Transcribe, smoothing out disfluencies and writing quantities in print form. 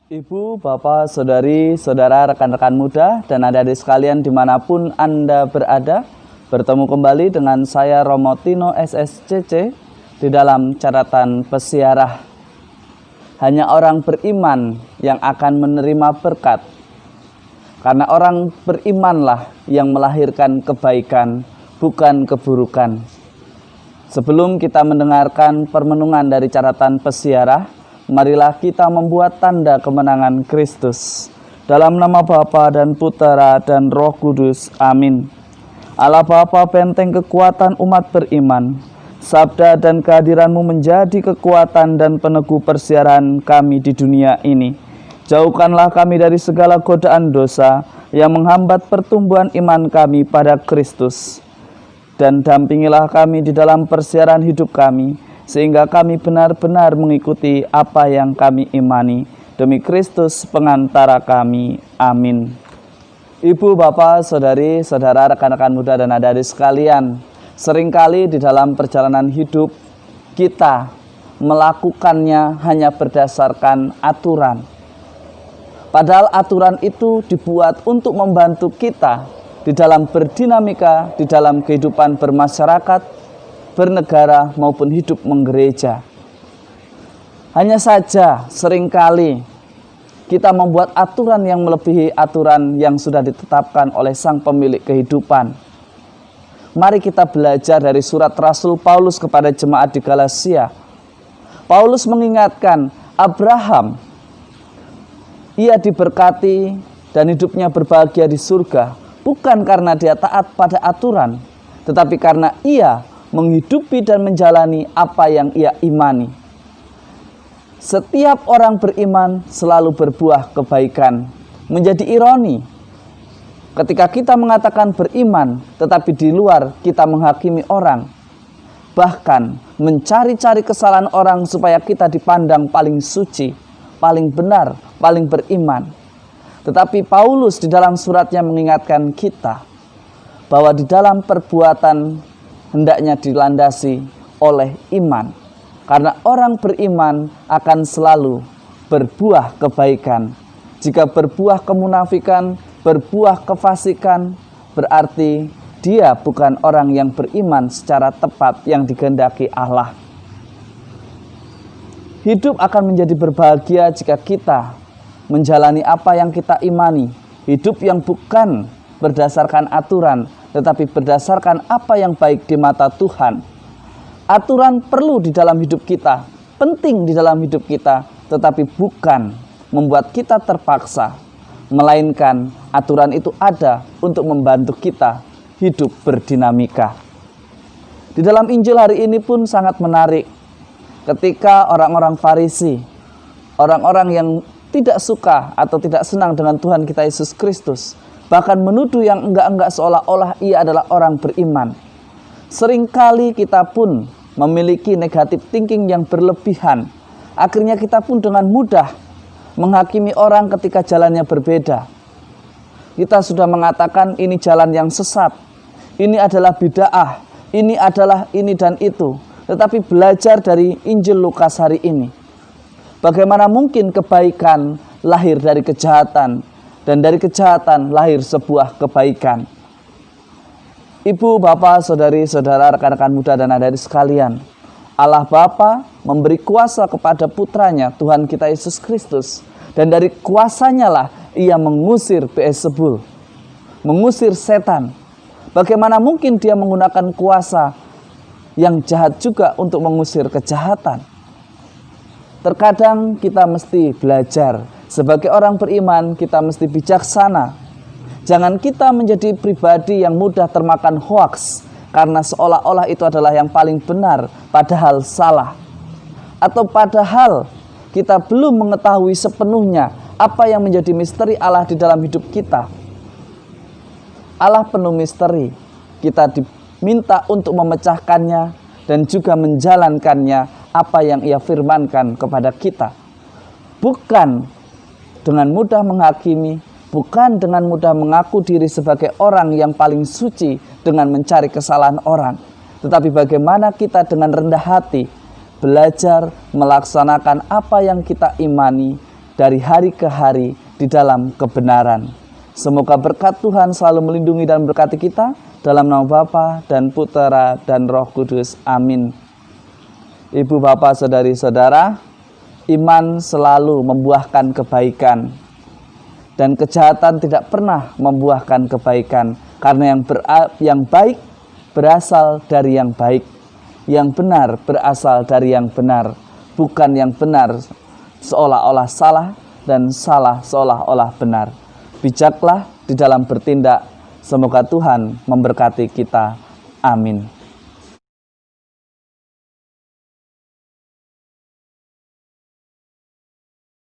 Ibu, bapak, saudari, saudara, rekan-rekan muda, dan adik-adik sekalian dimanapun Anda berada, bertemu kembali dengan saya Romo Tino SSCC di dalam catatan pesiarah. Hanya orang beriman yang akan menerima berkat, karena orang berimanlah yang melahirkan kebaikan, bukan keburukan. Sebelum kita mendengarkan permenungan dari catatan pesiarah, marilah kita membuat tanda kemenangan Kristus. Dalam nama Bapa dan Putera dan Roh Kudus. Amin. Allah Bapa, benteng kekuatan umat beriman, sabda dan kehadiran-Mu menjadi kekuatan dan peneguh persiaran kami di dunia ini. Jauhkanlah kami dari segala godaan dosa yang menghambat pertumbuhan iman kami pada Kristus. Dan dampingilah kami di dalam persiaran hidup kami, sehingga kami benar-benar mengikuti apa yang kami imani. Demi Kristus pengantara kami. Amin. Ibu, bapak, saudari, saudara, rekan-rekan muda dan adik-adik sekalian, seringkali di dalam perjalanan hidup kita melakukannya hanya berdasarkan aturan. Padahal aturan itu dibuat untuk membantu kita di dalam berdinamika, di dalam kehidupan bermasyarakat, bernegara maupun hidup menggereja. Hanya saja seringkali kita membuat aturan yang melebihi aturan yang sudah ditetapkan oleh Sang Pemilik kehidupan. Mari kita belajar dari surat Rasul Paulus kepada jemaat di Galatia. Paulus mengingatkan Abraham, ia diberkati dan hidupnya berbahagia di surga, bukan karena dia taat pada aturan, tetapi karena ia menghidupi dan menjalani apa yang ia imani. Setiap orang beriman selalu berbuah kebaikan. Menjadi ironi ketika kita mengatakan beriman, tetapi di luar kita menghakimi orang, bahkan mencari-cari kesalahan orang supaya kita dipandang paling suci, paling benar, paling beriman. Tetapi Paulus di dalam suratnya mengingatkan kita bahwa di dalam perbuatan hendaknya dilandasi oleh iman. Karena orang beriman akan selalu berbuah kebaikan. Jika berbuah kemunafikan, berbuah kefasikan, berarti dia bukan orang yang beriman secara tepat yang dikehendaki Allah. Hidup akan menjadi berbahagia jika kita menjalani apa yang kita imani. Hidup yang bukan berdasarkan aturan, tetapi berdasarkan apa yang baik di mata Tuhan. Aturan perlu di dalam hidup kita, penting di dalam hidup kita, tetapi bukan membuat kita terpaksa, melainkan aturan itu ada untuk membantu kita hidup berdinamika. Di dalam Injil hari ini pun sangat menarik, ketika orang-orang Farisi, orang-orang yang tidak suka atau tidak senang dengan Tuhan kita Yesus Kristus, bahkan menuduh yang enggak-enggak seolah-olah ia adalah orang beriman. Seringkali kita pun memiliki negatif thinking yang berlebihan. Akhirnya kita pun dengan mudah menghakimi orang ketika jalannya berbeda. Kita sudah mengatakan ini jalan yang sesat, ini adalah bid'ah, ini adalah ini dan itu. Tetapi belajar dari Injil Lukas hari ini, bagaimana mungkin kebaikan lahir dari kejahatan, dan dari kejahatan lahir sebuah kebaikan. Ibu, bapak, saudari, saudara, rekan-rekan muda dan adik-adik sekalian, Allah Bapa memberi kuasa kepada putranya Tuhan kita Yesus Kristus, dan dari kuasanya lah ia mengusir Beelzebul, mengusir setan. Bagaimana mungkin dia menggunakan kuasa yang jahat juga untuk mengusir kejahatan? Terkadang kita mesti belajar. Sebagai orang beriman, kita mesti bijaksana. Jangan kita menjadi pribadi yang mudah termakan hoaks, karena seolah-olah itu adalah yang paling benar, padahal salah. Atau padahal kita belum mengetahui sepenuhnya apa yang menjadi misteri Allah di dalam hidup kita. Allah penuh misteri. Kita diminta untuk memecahkannya dan juga menjalankannya apa yang ia firmankan kepada kita. Bukan dengan mudah menghakimi, bukan dengan mudah mengaku diri sebagai orang yang paling suci dengan mencari kesalahan orang, tetapi bagaimana kita dengan rendah hati belajar melaksanakan apa yang kita imani dari hari ke hari di dalam kebenaran. Semoga berkat Tuhan selalu melindungi dan berkati kita, dalam nama Bapa dan Putera dan Roh Kudus. Amin. Ibu, bapak, saudari-saudara, iman selalu membuahkan kebaikan, dan kejahatan tidak pernah membuahkan kebaikan, karena yang baik berasal dari yang baik, yang benar berasal dari yang benar, bukan yang benar seolah-olah salah dan salah seolah-olah benar. Bijaklah di dalam bertindak. Semoga Tuhan memberkati kita. Amin.